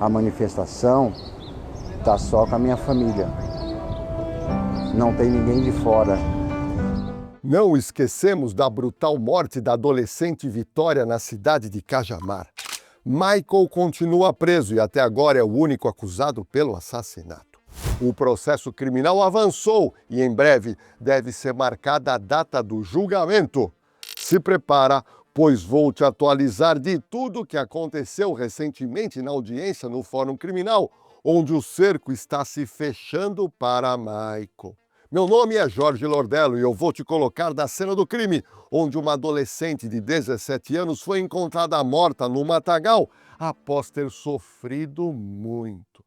a manifestação tá só com a minha família. Não tem ninguém de fora. Não esquecemos da brutal morte da adolescente Vitória na cidade de Cajamar. Michael continua preso e até agora é o único acusado pelo assassinato. O processo criminal avançou e em breve deve ser marcada a data do julgamento. Se prepara, pois vou te atualizar de tudo o que aconteceu recentemente na audiência no Fórum Criminal, onde o cerco está se fechando para Michael. Meu nome é Jorge Lordello e eu vou te colocar na cena do crime, onde uma adolescente de 17 anos foi encontrada morta no matagal após ter sofrido muito.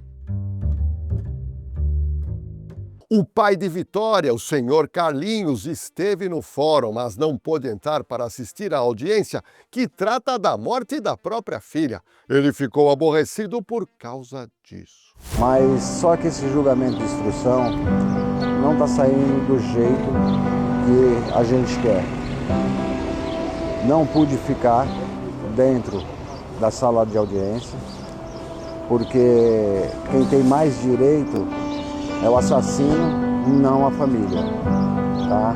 O pai de Vitória, o senhor Carlinhos, esteve no fórum, mas não pôde entrar para assistir à audiência que trata da morte da própria filha. Ele ficou aborrecido por causa disso. Mas só que esse julgamento de instrução não está saindo do jeito que a gente quer. Não pude ficar dentro da sala de audiência, porque quem tem mais direito é o assassino, não a família, tá?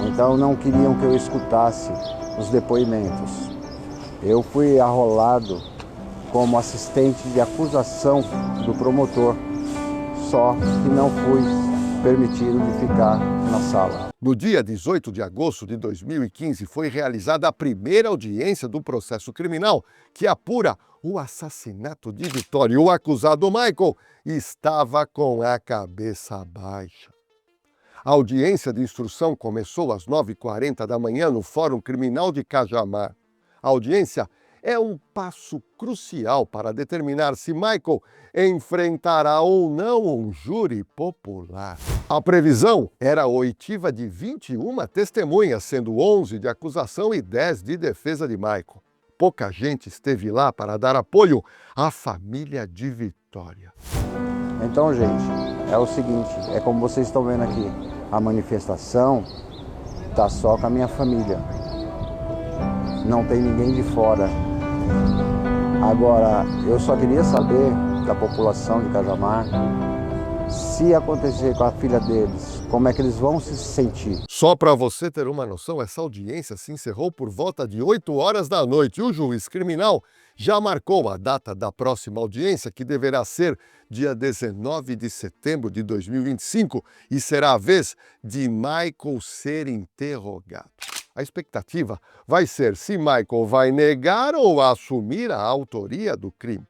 Então não queriam que eu escutasse os depoimentos. Eu fui arrolado como assistente de acusação do promotor, só que não fui permitido de ficar na sala. No dia 18 de agosto de 2015 foi realizada a primeira audiência do processo criminal que apura o assassinato de Vitória. E o acusado Michael estava com a cabeça baixa. A audiência de instrução começou às 9h40 da manhã no Fórum Criminal de Cajamar. A audiência é um passo crucial para determinar se Michael enfrentará ou não um júri popular. A previsão era a oitiva de 21 testemunhas, sendo 11 de acusação e 10 de defesa de Michael. Pouca gente esteve lá para dar apoio à família de Vitória. Então, gente, é o seguinte, é como vocês estão vendo aqui, a manifestação tá só com a minha família. Não tem ninguém de fora. Agora, eu só queria saber da população de Cajamar, se acontecer com a filha deles, como é que eles vão se sentir. Só para você ter uma noção, essa audiência se encerrou por volta de 8 horas da noite. O juiz criminal já marcou a data da próxima audiência, que deverá ser dia 19 de setembro de 2025, e será a vez de Michael ser interrogado. A expectativa vai ser se Michael vai negar ou assumir a autoria do crime.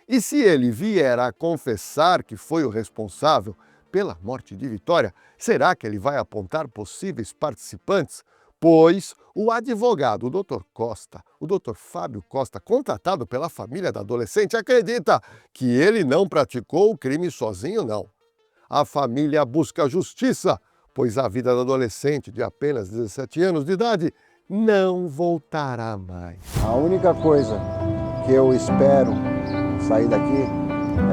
E se ele vier a confessar que foi o responsável pela morte de Vitória, será que ele vai apontar possíveis participantes? Pois o advogado, o Dr. Costa, o Dr. Fábio Costa, contratado pela família da adolescente, acredita que ele não praticou o crime sozinho, não. A família busca justiça, pois a vida da adolescente de apenas 17 anos de idade não voltará mais. A única coisa que eu espero sair daqui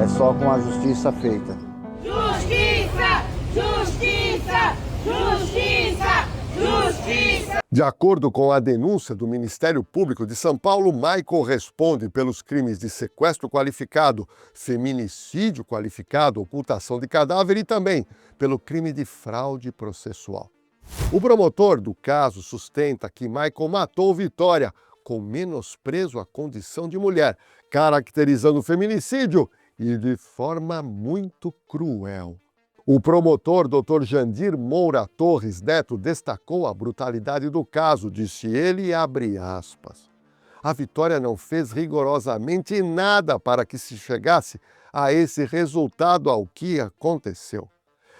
é só com a justiça feita. Justiça! Justiça! Justiça! Justiça! De acordo com a denúncia do Ministério Público de São Paulo, Michael responde pelos crimes de sequestro qualificado, feminicídio qualificado, ocultação de cadáver e também pelo crime de fraude processual. O promotor do caso sustenta que Michael matou Vitória com menosprezo à condição de mulher, caracterizando o feminicídio e de forma muito cruel. O promotor Dr. Jandir Moura Torres Neto destacou a brutalidade do caso, disse ele, abre aspas. A Vitória não fez rigorosamente nada para que se chegasse a esse resultado ao que aconteceu.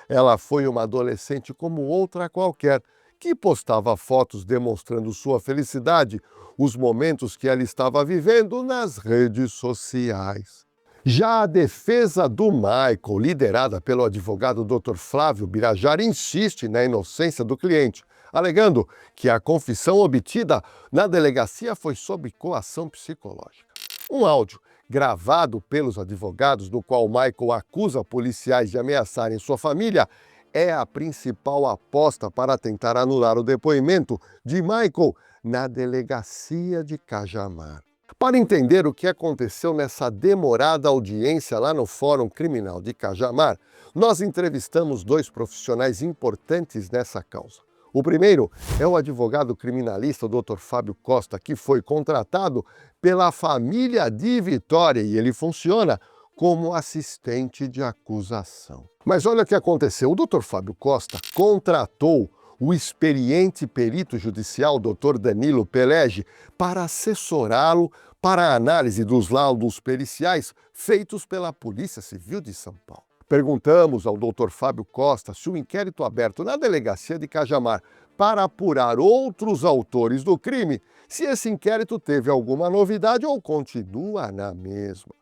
Ela foi uma adolescente como outra qualquer, que postava fotos demonstrando sua felicidade, os momentos que ela estava vivendo nas redes sociais. Já a defesa do Michael, liderada pelo advogado Dr. Flávio Birajara, insiste na inocência do cliente, alegando que a confissão obtida na delegacia foi sob coação psicológica. Um áudio gravado pelos advogados, no qual Michael acusa policiais de ameaçarem sua família, é a principal aposta para tentar anular o depoimento de Michael na delegacia de Cajamar. Para entender o que aconteceu nessa demorada audiência lá no Fórum Criminal de Cajamar, nós entrevistamos dois profissionais importantes nessa causa. O primeiro é o advogado criminalista Dr. Fábio Costa, que foi contratado pela família de Vitória e ele funciona como assistente de acusação. Mas olha o que aconteceu. O Dr. Fábio Costa contratou o experiente perito judicial Dr. Danilo Pelegi para assessorá-lo para a análise dos laudos periciais feitos pela Polícia Civil de São Paulo. Perguntamos ao Dr. Fábio Costa se o inquérito aberto na delegacia de Cajamar para apurar outros autores do crime, se esse inquérito teve alguma novidade ou continua na mesma.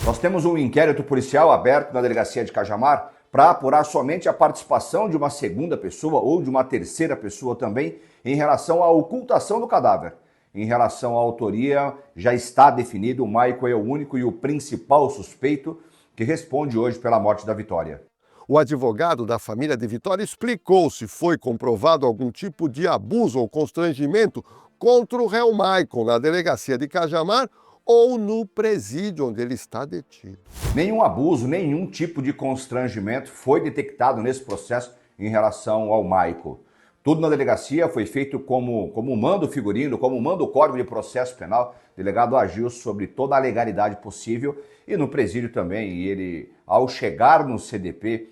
Nós temos um inquérito policial aberto na delegacia de Cajamar para apurar somente a participação de uma segunda pessoa ou de uma terceira pessoa também em relação à ocultação do cadáver. Em relação à autoria, já está definido, o Michael é o único e o principal suspeito que responde hoje pela morte da Vitória. O advogado da família de Vitória explicou se foi comprovado algum tipo de abuso ou constrangimento contra o réu Michael na delegacia de Cajamar ou no presídio onde ele está detido. Nenhum abuso, nenhum tipo de constrangimento foi detectado nesse processo em relação ao Michael. Tudo na delegacia foi feito como manda o figurino, como manda o Código de Processo Penal. O delegado agiu sobre toda a legalidade possível e no presídio também. E ele, ao chegar no CDP,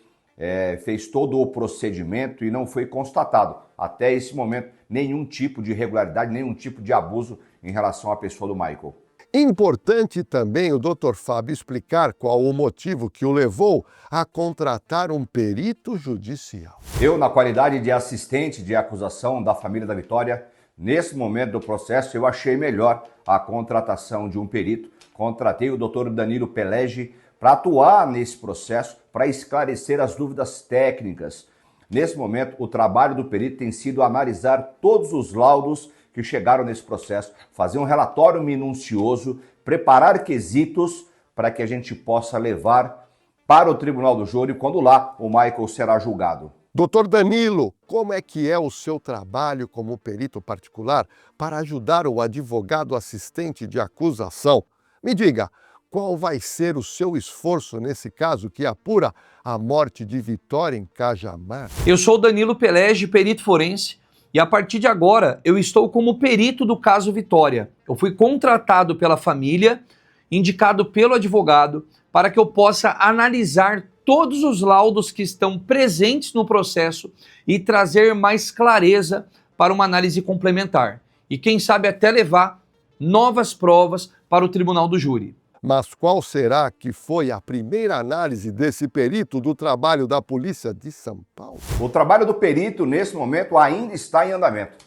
fez todo o procedimento e não foi constatado, até esse momento, nenhum tipo de irregularidade, nenhum tipo de abuso em relação à pessoa do Michael. Importante também o Dr. Fábio explicar qual o motivo que o levou a contratar um perito judicial. Eu, na qualidade de assistente de acusação da família da Vitória, nesse momento do processo, eu achei melhor a contratação de um perito. Contratei o Dr. Danilo Pelegi para atuar nesse processo, para esclarecer as dúvidas técnicas. Nesse momento, o trabalho do perito tem sido analisar todos os laudos que chegaram nesse processo, fazer um relatório minucioso, preparar quesitos para que a gente possa levar para o tribunal do júri quando lá o Michael será julgado. Doutor Danilo, como é que é o seu trabalho como perito particular para ajudar o advogado assistente de acusação? Me diga, qual vai ser o seu esforço nesse caso que apura a morte de Vitória em Cajamar? Eu sou o Danilo Pelegi, perito forense. E a partir de agora, eu estou como perito do caso Vitória. Eu fui contratado pela família, indicado pelo advogado, para que eu possa analisar todos os laudos que estão presentes no processo e trazer mais clareza para uma análise complementar. E quem sabe até levar novas provas para o tribunal do júri. Mas qual será que foi a primeira análise desse perito do trabalho da Polícia de São Paulo? O trabalho do perito, nesse momento, ainda está em andamento.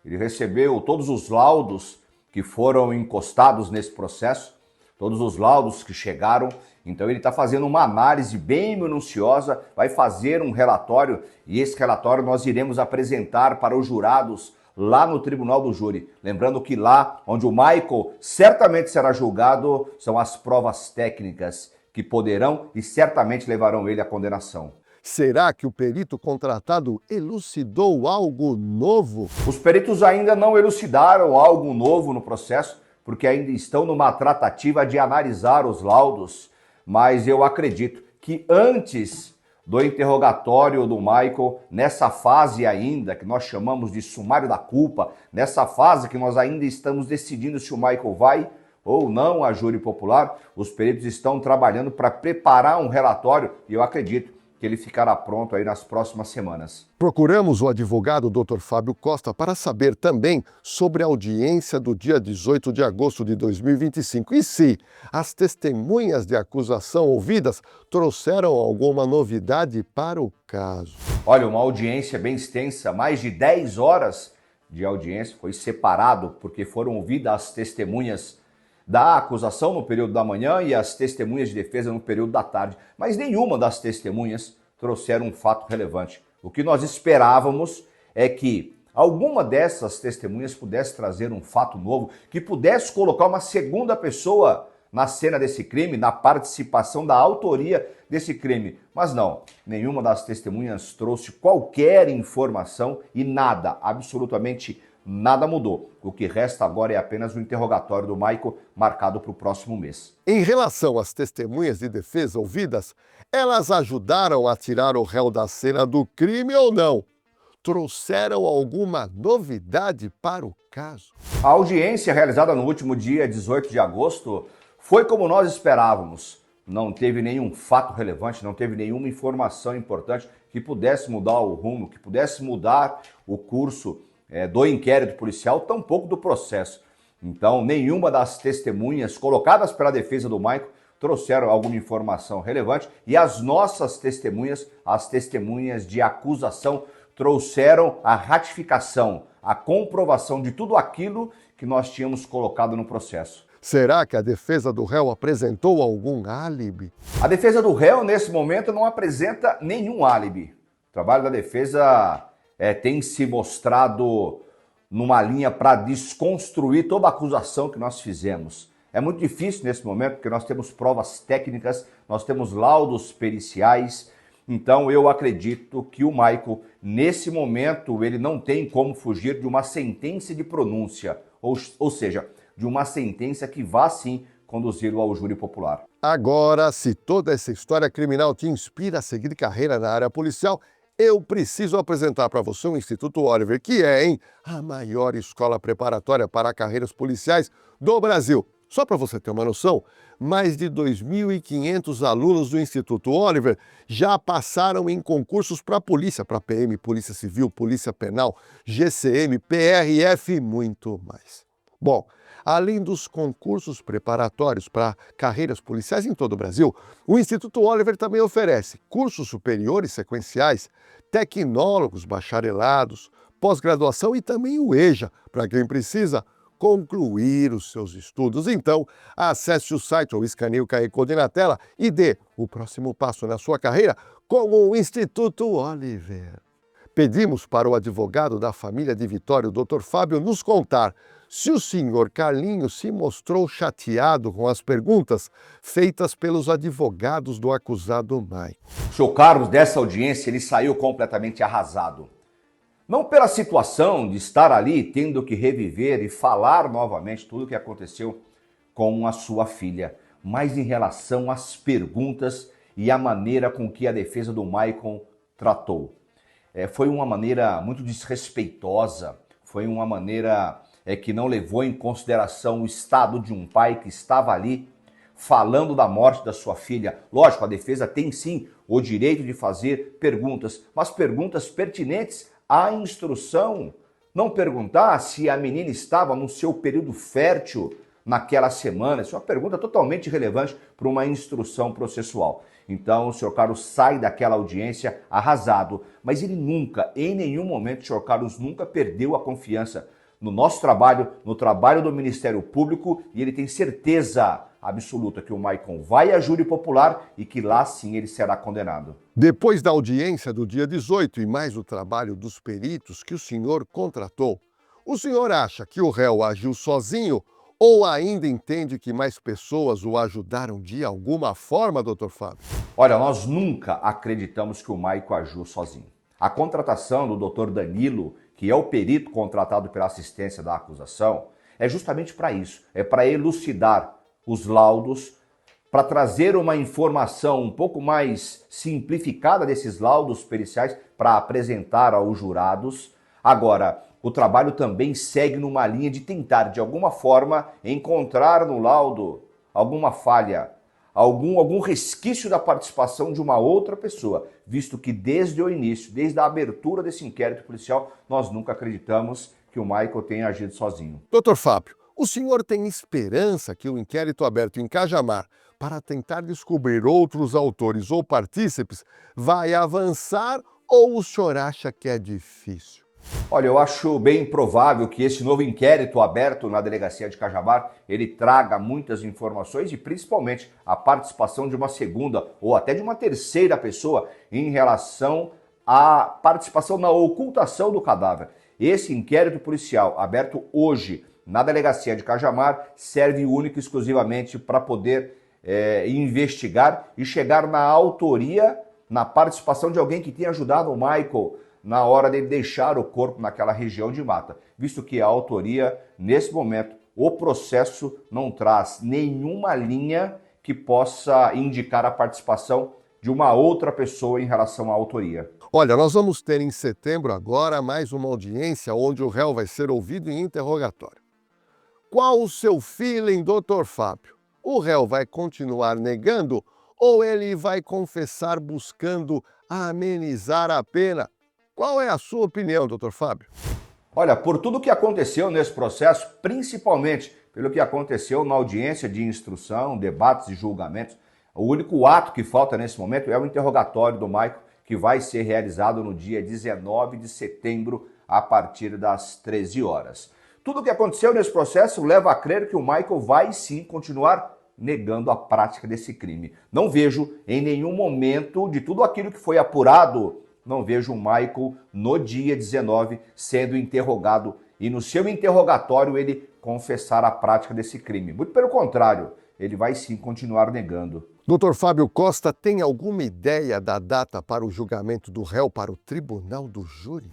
Ele recebeu todos os laudos que foram encostados nesse processo, todos os laudos que chegaram. Então ele está fazendo uma análise bem minuciosa, vai fazer um relatório e esse relatório nós iremos apresentar para os jurados lá no tribunal do júri. Lembrando que lá onde o Michael certamente será julgado são as provas técnicas que poderão e certamente levarão ele à condenação. Será que o perito contratado elucidou algo novo? Os peritos ainda não elucidaram algo novo no processo, porque ainda estão numa tratativa de analisar os laudos, mas eu acredito que antes do interrogatório do Michael, nessa fase ainda, que nós chamamos de sumário da culpa, nessa fase que nós ainda estamos decidindo se o Michael vai ou não a júri popular, os peritos estão trabalhando para preparar um relatório e eu acredito que ele ficará pronto aí nas próximas semanas. Procuramos o advogado Dr. Fábio Costa para saber também sobre a audiência do dia 18 de agosto de 2025 e se as testemunhas de acusação ouvidas trouxeram alguma novidade para o caso. Olha, uma audiência bem extensa, mais de 10 horas de audiência, foi separado porque foram ouvidas as testemunhas da acusação no período da manhã e as testemunhas de defesa no período da tarde, mas nenhuma das testemunhas trouxeram um fato relevante. O que nós esperávamos é que alguma dessas testemunhas pudesse trazer um fato novo, que pudesse colocar uma segunda pessoa na cena desse crime, na participação da autoria desse crime. Mas não, nenhuma das testemunhas trouxe qualquer informação e nada, absolutamente nada mudou. O que resta agora é apenas o interrogatório do Michael, marcado para o próximo mês. Em relação às testemunhas de defesa ouvidas, elas ajudaram a tirar o réu da cena do crime ou não? Trouxeram alguma novidade para o caso? A audiência realizada no último dia 18 de agosto foi como nós esperávamos. Não teve nenhum fato relevante, não teve nenhuma informação importante que pudesse mudar o rumo, que pudesse mudar o curso do inquérito policial, tampouco do processo. Então, nenhuma das testemunhas colocadas pela defesa do Michael trouxeram alguma informação relevante e as nossas testemunhas, as testemunhas de acusação, trouxeram a ratificação, a comprovação de tudo aquilo que nós tínhamos colocado no processo. Será que a defesa do réu apresentou algum álibi? A defesa do réu, nesse momento, não apresenta nenhum álibi. O trabalho da defesa tem se mostrado numa linha para desconstruir toda a acusação que nós fizemos. É muito difícil nesse momento, porque nós temos provas técnicas, nós temos laudos periciais. Então eu acredito que o Michael, nesse momento, ele não tem como fugir de uma sentença de pronúncia, ou seja, de uma sentença que vá sim conduzi-lo ao júri popular. Agora, se toda essa história criminal te inspira a seguir carreira na área policial, eu preciso apresentar para você o Instituto Oliver, que é, a maior escola preparatória para carreiras policiais do Brasil. Só para você ter uma noção, mais de 2.500 alunos do Instituto Oliver já passaram em concursos para a polícia, para PM, Polícia Civil, Polícia Penal, GCM, PRF e muito mais. Bom, além dos concursos preparatórios para carreiras policiais em todo o Brasil, o Instituto Oliver também oferece cursos superiores sequenciais, tecnólogos, bacharelados, pós-graduação e também o EJA, para quem precisa concluir os seus estudos. Então, acesse o site ou escaneie o QR Code na tela e dê o próximo passo na sua carreira com o Instituto Oliver. Pedimos para o advogado da família de Vitória, o Dr. Fábio, nos contar se o senhor Carlinhos se mostrou chateado com as perguntas feitas pelos advogados do acusado Michael. O senhor Carlos, dessa audiência, ele saiu completamente arrasado. Não pela situação de estar ali tendo que reviver e falar novamente tudo o que aconteceu com a sua filha, mas em relação às perguntas e a maneira com que a defesa do Michael tratou. Foi uma maneira muito desrespeitosa, foi uma maneira que não levou em consideração o estado de um pai que estava ali falando da morte da sua filha. Lógico, a defesa tem sim o direito de fazer perguntas, mas perguntas pertinentes à instrução. Não perguntar se a menina estava no seu período fértil naquela semana. Isso é uma pergunta totalmente irrelevante para uma instrução processual. Então, o senhor Carlos sai daquela audiência arrasado, mas ele nunca, em nenhum momento, o senhor Carlos nunca perdeu a confiança no nosso trabalho, no trabalho do Ministério Público, e ele tem certeza absoluta que o Michael vai a júri popular e que lá sim ele será condenado. Depois da audiência do dia 18 e mais o trabalho dos peritos que o senhor contratou, o senhor acha que o réu agiu sozinho ou ainda entende que mais pessoas o ajudaram de alguma forma, doutor Fábio? Olha, nós nunca acreditamos que o Michael agiu sozinho. A contratação do doutor Danilo, que é o perito contratado pela assistência da acusação, é justamente para isso, é para elucidar os laudos, para trazer uma informação um pouco mais simplificada desses laudos periciais para apresentar aos jurados. Agora, o trabalho também segue numa linha de tentar, de alguma forma, encontrar no laudo alguma falha, algum resquício da participação de uma outra pessoa, visto que desde o início, desde a abertura desse inquérito policial, nós nunca acreditamos que o Michael tenha agido sozinho. Doutor Fábio, o senhor tem esperança que o inquérito aberto em Cajamar para tentar descobrir outros autores ou partícipes vai avançar ou o senhor acha que é difícil? Olha, eu acho bem provável que esse novo inquérito aberto na delegacia de Cajamar, ele traga muitas informações e principalmente a participação de uma segunda ou até de uma terceira pessoa em relação à participação na ocultação do cadáver. Esse inquérito policial aberto hoje na delegacia de Cajamar serve única e exclusivamente para poder investigar e chegar na autoria, na participação de alguém que tenha ajudado o Michael na hora de deixar o corpo naquela região de mata, visto que a autoria, nesse momento, o processo não traz nenhuma linha que possa indicar a participação de uma outra pessoa em relação à autoria. Olha, nós vamos ter em setembro agora mais uma audiência onde o réu vai ser ouvido em interrogatório. Qual o seu feeling, doutor Fábio? O réu vai continuar negando ou ele vai confessar buscando amenizar a pena? Qual é a sua opinião, doutor Fábio? Olha, por tudo que aconteceu nesse processo, principalmente pelo que aconteceu na audiência de instrução, debates e julgamentos, o único ato que falta nesse momento é o interrogatório do Michael, que vai ser realizado no dia 19 de setembro, a partir das 13 horas. Tudo o que aconteceu nesse processo leva a crer que o Michael vai sim continuar negando a prática desse crime. Não vejo em nenhum momento de tudo aquilo que foi apurado, não vejo o Michael no dia 19 sendo interrogado e no seu interrogatório ele confessar a prática desse crime. Muito pelo contrário, ele vai sim continuar negando. Doutor Fábio Costa tem alguma ideia da data para o julgamento do réu para o tribunal do júri?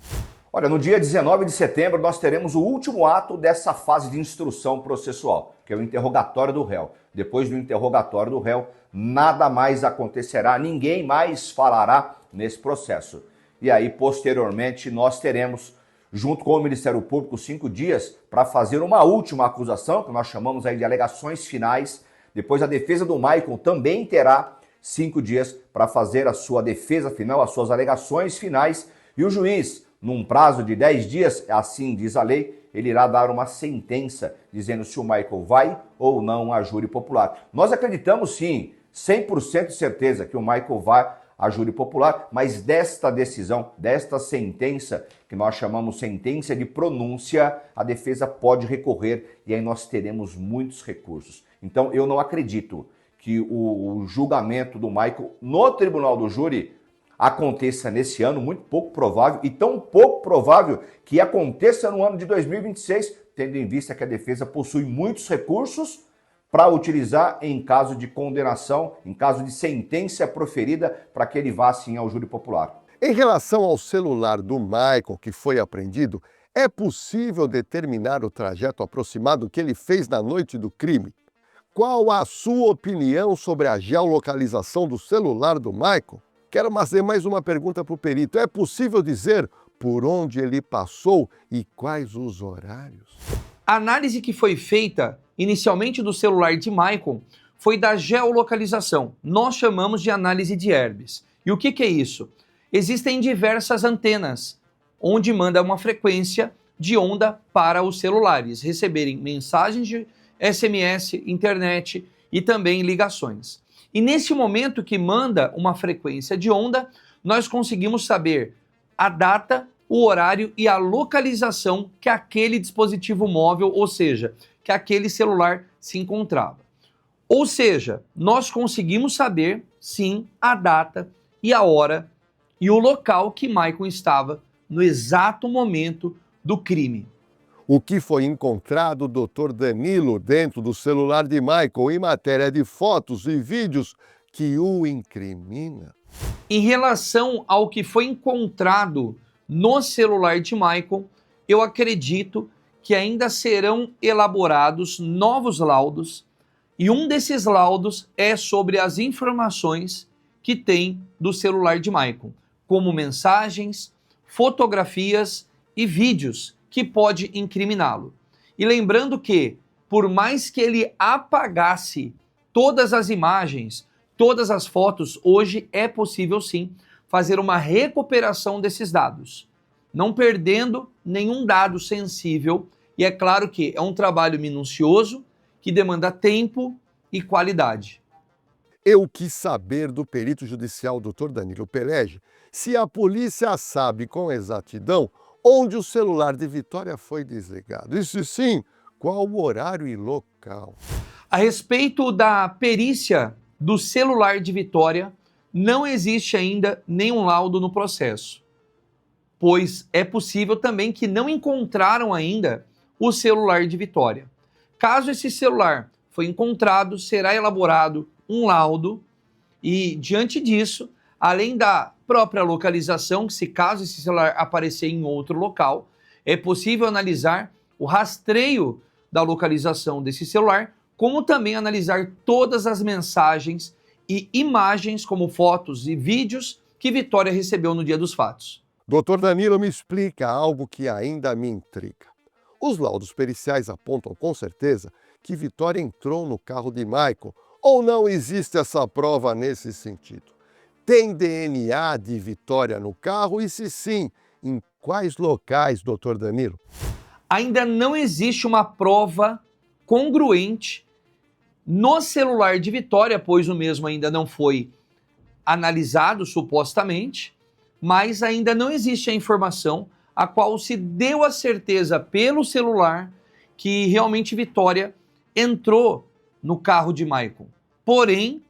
Olha, no dia 19 de setembro nós teremos o último ato dessa fase de instrução processual, que é o interrogatório do réu. Depois do interrogatório do réu, nada mais acontecerá, ninguém mais falará nesse processo. E aí, posteriormente, nós teremos, junto com o Ministério Público, 5 dias para fazer uma última acusação, que nós chamamos aí de alegações finais. Depois a defesa do Michael também terá 5 dias para fazer a sua defesa final, as suas alegações finais. E o juiz, num prazo de 10 dias, assim diz a lei, ele irá dar uma sentença dizendo se o Michael vai ou não a júri popular. Nós acreditamos sim, 100% de certeza que o Michael vai a júri popular, mas desta decisão, desta sentença, que nós chamamos sentença de pronúncia, a defesa pode recorrer e aí nós teremos muitos recursos. Então eu não acredito que o julgamento do Michael no tribunal do júri aconteça nesse ano, muito pouco provável, e tão pouco provável que aconteça no ano de 2026, tendo em vista que a defesa possui muitos recursos para utilizar em caso de condenação, em caso de sentença proferida, para que ele vá sim ao júri popular. Em relação ao celular do Michael que foi apreendido, é possível determinar o trajeto aproximado que ele fez na noite do crime? Qual a sua opinião sobre a geolocalização do celular do Michael? Quero fazer mais uma pergunta para o perito. É possível dizer por onde ele passou e quais os horários? A análise que foi feita inicialmente do celular de Michael foi da geolocalização. Nós chamamos de análise de Herbes. E o que é isso? Existem diversas antenas onde manda uma frequência de onda para os celulares receberem mensagens de SMS, internet e também ligações. E nesse momento que manda uma frequência de onda, nós conseguimos saber a data, o horário e a localização que aquele dispositivo móvel, ou seja, que aquele celular se encontrava. Ou seja, nós conseguimos saber, sim, a data e a hora e o local que Michael estava no exato momento do crime. O que foi encontrado, doutor Danilo, dentro do celular de Michael em matéria de fotos e vídeos que o incrimina? Em relação ao que foi encontrado no celular de Michael, eu acredito que ainda serão elaborados novos laudos e um desses laudos é sobre as informações que tem do celular de Michael, como mensagens, fotografias e vídeos que pode incriminá-lo. E lembrando que, por mais que ele apagasse todas as imagens, todas as fotos, hoje é possível sim fazer uma recuperação desses dados, não perdendo nenhum dado sensível. E é claro que é um trabalho minucioso que demanda tempo e qualidade. Eu quis saber do perito judicial Dr. Danilo Pelleggi se a polícia sabe com exatidão onde o celular de Vitória foi desligado. E se sim, qual o horário e local? A respeito da perícia do celular de Vitória, não existe ainda nenhum laudo no processo, pois é possível também que não encontraram ainda o celular de Vitória. Caso esse celular foi encontrado, será elaborado um laudo e, diante disso, além da própria localização, que se caso esse celular aparecer em outro local, é possível analisar o rastreio da localização desse celular, como também analisar todas as mensagens e imagens, como fotos e vídeos, que Vitória recebeu no dia dos fatos. Doutor Danilo, me explica algo que ainda me intriga. Os laudos periciais apontam com certeza que Vitória entrou no carro de Michael, ou não existe essa prova nesse sentido? Tem DNA de Vitória no carro? E se sim, em quais locais, doutor Danilo? Ainda não existe uma prova congruente no celular de Vitória, pois o mesmo ainda não foi analisado supostamente, mas ainda não existe a informação a qual se deu a certeza pelo celular que realmente Vitória entrou no carro de Michael. Porém,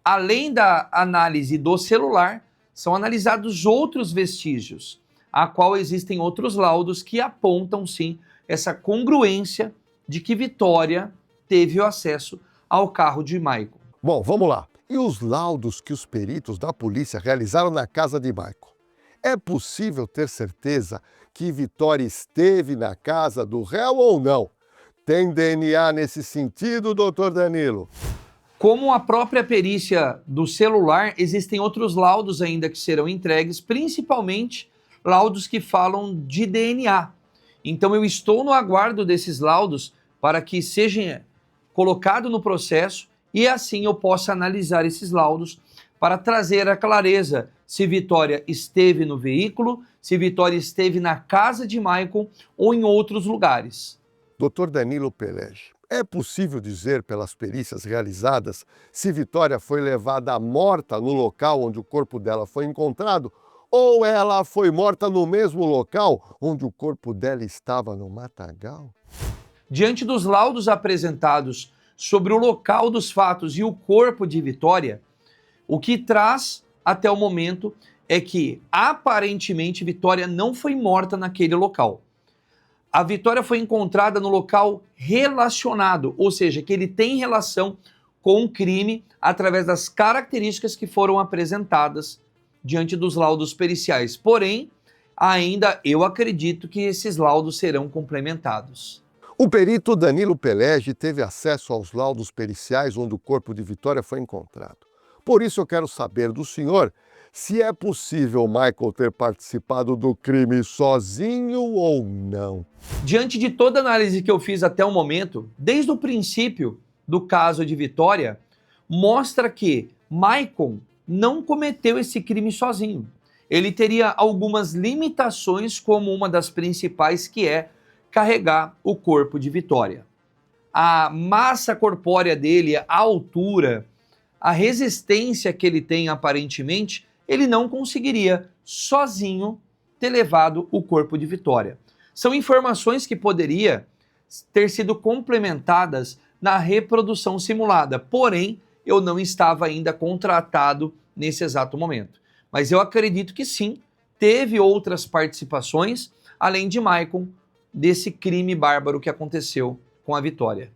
além da análise do celular, são analisados outros vestígios, a qual existem outros laudos que apontam sim essa congruência de que Vitória teve o acesso ao carro de Michael. Bom, vamos lá. E os laudos que os peritos da polícia realizaram na casa de Michael? É possível ter certeza que Vitória esteve na casa do réu ou não? Tem DNA nesse sentido, doutor Danilo? Como a própria perícia do celular, existem outros laudos ainda que serão entregues, principalmente laudos que falam de DNA. Então eu estou no aguardo desses laudos para que seja colocado no processo e assim eu possa analisar esses laudos para trazer a clareza se Vitória esteve no veículo, se Vitória esteve na casa de Michael ou em outros lugares. Doutor Danilo Pelege, é possível dizer pelas perícias realizadas se Vitória foi levada morta no local onde o corpo dela foi encontrado ou ela foi morta no mesmo local onde o corpo dela estava no matagal? Diante dos laudos apresentados sobre o local dos fatos e o corpo de Vitória, o que traz até o momento é que aparentemente Vitória não foi morta naquele local. A Vitória foi encontrada no local relacionado, ou seja, que ele tem relação com o crime através das características que foram apresentadas diante dos laudos periciais. Porém, ainda eu acredito que esses laudos serão complementados. O perito Danilo Pelege teve acesso aos laudos periciais onde o corpo de Vitória foi encontrado. Por isso eu quero saber do senhor se é possível Michael ter participado do crime sozinho ou não. Diante de toda a análise que eu fiz até o momento, desde o princípio do caso de Vitória, mostra que Michael não cometeu esse crime sozinho. Ele teria algumas limitações, como uma das principais, que é carregar o corpo de Vitória. A massa corpórea dele, a altura, a resistência que ele tem aparentemente, ele não conseguiria sozinho ter levado o corpo de Vitória. São informações que poderiam ter sido complementadas na reprodução simulada, porém eu não estava ainda contratado nesse exato momento. Mas eu acredito que sim, teve outras participações, além de Michael, desse crime bárbaro que aconteceu com a Vitória.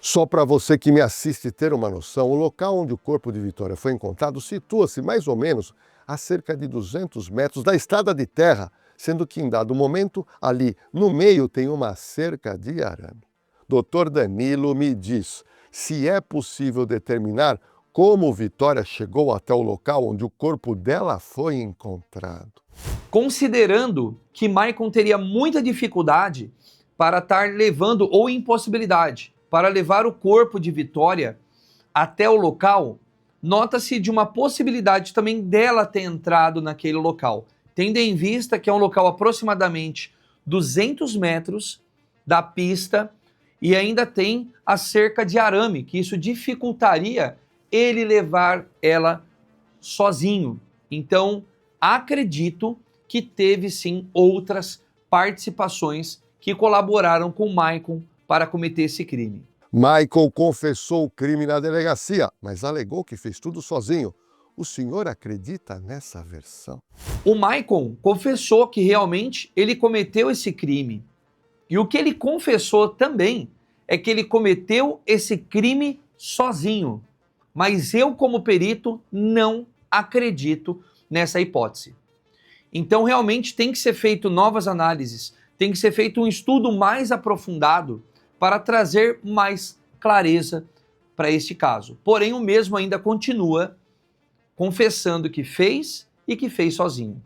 Só para você que me assiste ter uma noção, o local onde o corpo de Vitória foi encontrado situa-se mais ou menos a cerca de 200 metros da estrada de terra, sendo que em dado momento, ali no meio tem uma cerca de arame. Doutor Danilo me diz se é possível determinar como Vitória chegou até o local onde o corpo dela foi encontrado. Considerando que Michael teria muita dificuldade para estar levando, ou impossibilidade, para levar o corpo de Vitória até o local, nota-se de uma possibilidade também dela ter entrado naquele local, tendo em vista que é um local aproximadamente 200 metros da pista e ainda tem a cerca de arame, que isso dificultaria ele levar ela sozinho. Então, acredito que teve sim outras participações que colaboraram com Michael para cometer esse crime. Michael confessou o crime na delegacia, mas alegou que fez tudo sozinho. O senhor acredita nessa versão? O Michael confessou que realmente ele cometeu esse crime. E o que ele confessou também é que ele cometeu esse crime sozinho. Mas eu, como perito, não acredito nessa hipótese. Então, realmente tem que ser feito novas análises, tem que ser feito um estudo mais aprofundado para trazer mais clareza para este caso. Porém, o mesmo ainda continua confessando que fez e que fez sozinho.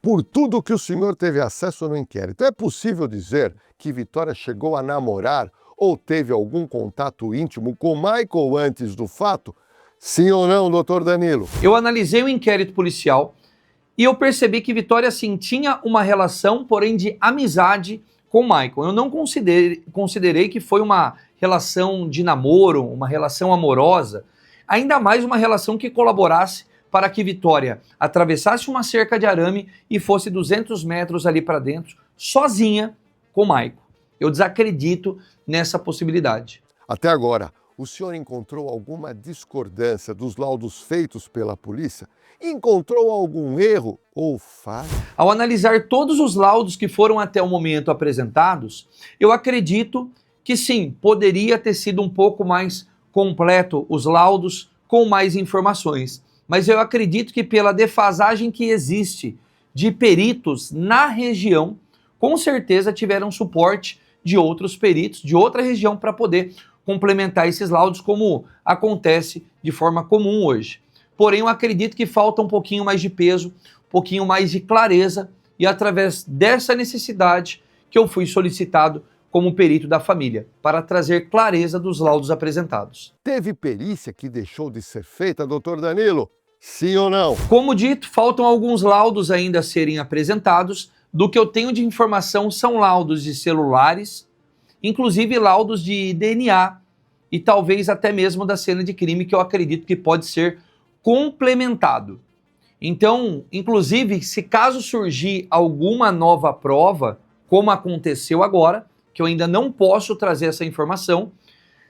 Por tudo que o senhor teve acesso no inquérito, é possível dizer que Vitória chegou a namorar ou teve algum contato íntimo com Michael antes do fato? Sim ou não, doutor Danilo? Eu analisei o inquérito policial e eu percebi que Vitória, sim, tinha uma relação, porém de amizade com o Michael. Eu não considerei que foi uma relação de namoro, uma relação amorosa, ainda mais uma relação que colaborasse para que Vitória atravessasse uma cerca de arame e fosse 200 metros ali para dentro, sozinha com o Michael. Eu desacredito nessa possibilidade. Até agora, o senhor encontrou alguma discordância dos laudos feitos pela polícia? Encontrou algum erro ou falha? Ao analisar todos os laudos que foram até o momento apresentados, eu acredito que sim, poderia ter sido um pouco mais completo os laudos com mais informações. Mas eu acredito que pela defasagem que existe de peritos na região, com certeza tiveram suporte de outros peritos de outra região para poder complementar esses laudos, como acontece de forma comum hoje. Porém, eu acredito que falta um pouquinho mais de peso, um pouquinho mais de clareza, e através dessa necessidade que eu fui solicitado como perito da família, para trazer clareza dos laudos apresentados. Teve perícia que deixou de ser feita, doutor Danilo? Sim ou não? Como dito, faltam alguns laudos ainda a serem apresentados. Do que eu tenho de informação são laudos de celulares, inclusive laudos de DNA e talvez até mesmo da cena de crime, que eu acredito que pode ser complementado. Então, inclusive, se caso surgir alguma nova prova, como aconteceu agora, que eu ainda não posso trazer essa informação,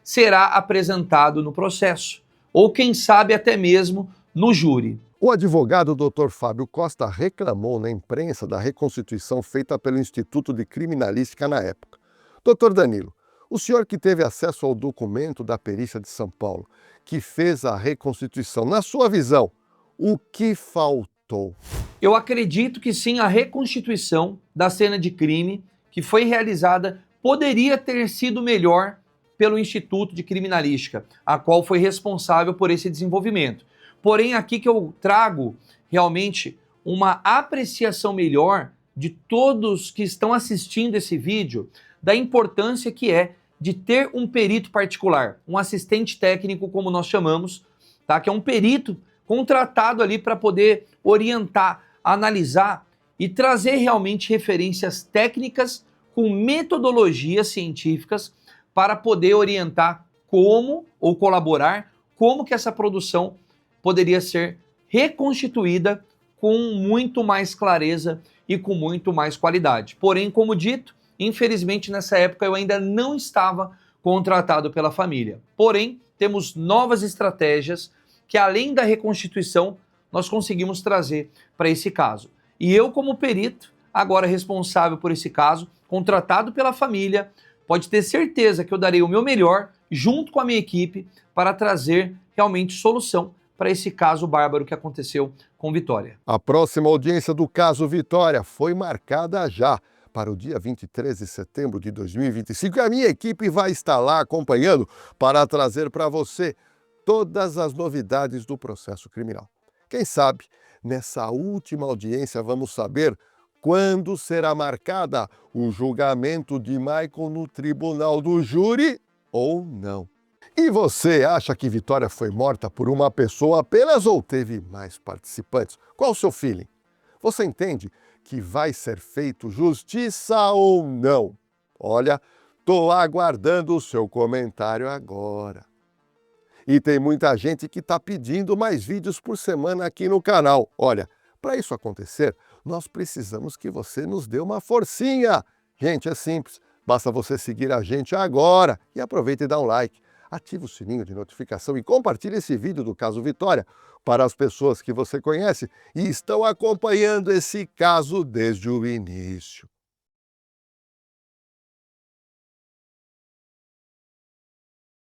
será apresentado no processo, ou quem sabe até mesmo no júri. O advogado Dr. Fábio Costa reclamou na imprensa da reconstituição feita pelo Instituto de Criminalística na época. Dr. Danilo, o senhor que teve acesso ao documento da perícia de São Paulo, que fez a reconstituição, na sua visão, o que faltou? Eu acredito que sim, a reconstituição da cena de crime que foi realizada poderia ter sido melhor pelo Instituto de Criminalística, a qual foi responsável por esse desenvolvimento. Porém, aqui que eu trago realmente uma apreciação melhor de todos que estão assistindo esse vídeo, da importância que é de ter um perito particular, um assistente técnico, como nós chamamos, tá? Que é um perito contratado ali para poder orientar, analisar e trazer realmente referências técnicas com metodologias científicas para poder orientar como, ou colaborar, como que essa produção poderia ser reconstituída com muito mais clareza e com muito mais qualidade. Porém, como dito, infelizmente nessa época eu ainda não estava contratado pela família. Porém, temos novas estratégias que, além da reconstituição, nós conseguimos trazer para esse caso. E eu, como perito, agora responsável por esse caso, contratado pela família, pode ter certeza que eu darei o meu melhor, junto com a minha equipe, para trazer realmente solução para esse caso bárbaro que aconteceu com Vitória. A próxima audiência do caso Vitória foi marcada já para o dia 23 de setembro de 2025. E a minha equipe vai estar lá acompanhando para trazer para você todas as novidades do processo criminal. Quem sabe, nessa última audiência, vamos saber quando será marcada o julgamento de Michael no tribunal do júri ou não. E você acha que Vitória foi morta por uma pessoa apenas ou teve mais participantes? Qual o seu feeling? Você entende que vai ser feito justiça ou não? Olha, tô aguardando o seu comentário agora. E tem muita gente que está pedindo mais vídeos por semana aqui no canal. Olha, para isso acontecer, nós precisamos que você nos dê uma forcinha. Gente, é simples, basta você seguir a gente agora e aproveita e dá um like. Ative o sininho de notificação e compartilhe esse vídeo do caso Vitória para as pessoas que você conhece e estão acompanhando esse caso desde o início.